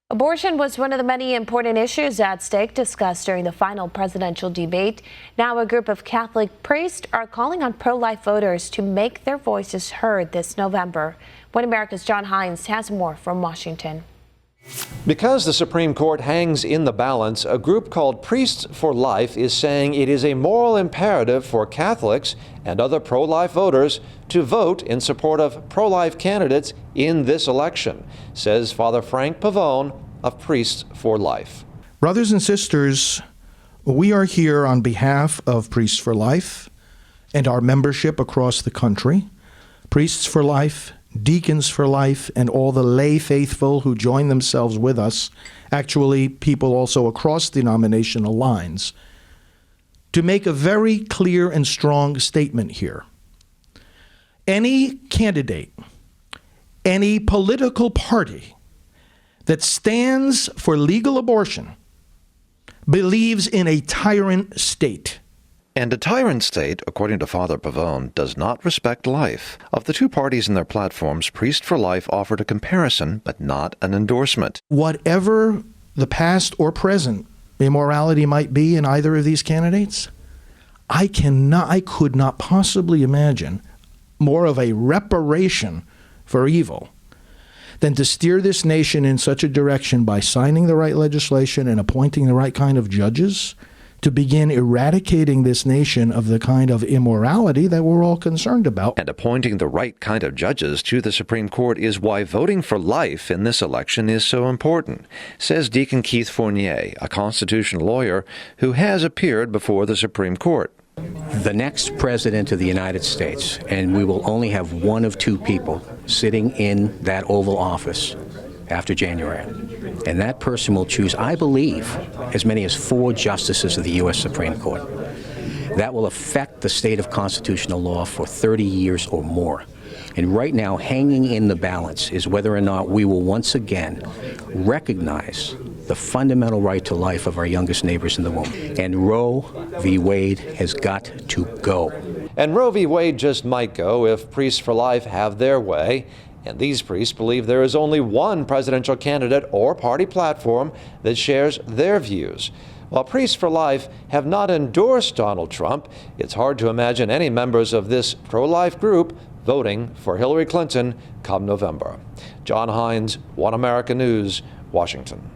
Abortion was one of the many important issues at stake discussed during the final presidential debate. Now a group of Catholic priests are calling on pro-life voters to make their voices heard this November. One America's John Hines has more from Washington. Because the Supreme Court hangs in the balance, a group called Priests for Life is saying it is a moral imperative for Catholics and other pro-life voters to vote in support of pro-life candidates in this election, says Father Frank Pavone of Priests for Life. Brothers and sisters, we are here on behalf of Priests for Life and our membership across the country. Priests for Life, Deacons for Life, and all the lay faithful who join themselves with us, actually people also across denominational lines, to make a very clear and strong statement here. Any candidate, any political party that stands for legal abortion believes in a tyrant state. And a tyrant state, according to Father Pavone, does not respect life. Of the two parties in their platforms, Priest for Life offered a comparison, but not an endorsement. Whatever the past or present immorality might be in either of these candidates, I could not possibly imagine more of a reparation for evil than to steer this nation in such a direction by signing the right legislation and appointing the right kind of judges to begin eradicating this nation of the kind of immorality that we're all concerned about. And appointing the right kind of judges to the Supreme Court is why voting for life in this election is so important, says Deacon Keith Fournier, a constitutional lawyer who has appeared before the Supreme Court. The next president of the United States, and we will only have one of two people sitting in that Oval Office after January. And that person will choose, I believe, as many as 4 justices of the U.S. Supreme Court. That will affect the state of constitutional law for 30 years or more. And right now, hanging in the balance is whether or not we will once again recognize the fundamental right to life of our youngest neighbors in the womb. And Roe v. Wade has got to go. And Roe v. Wade just might go if Priests for Life have their way. And these priests believe there is only one presidential candidate or party platform that shares their views. While Priests for Life have not endorsed Donald Trump, it's hard to imagine any members of this pro-life group voting for Hillary Clinton come November. John Hines, One America News, Washington.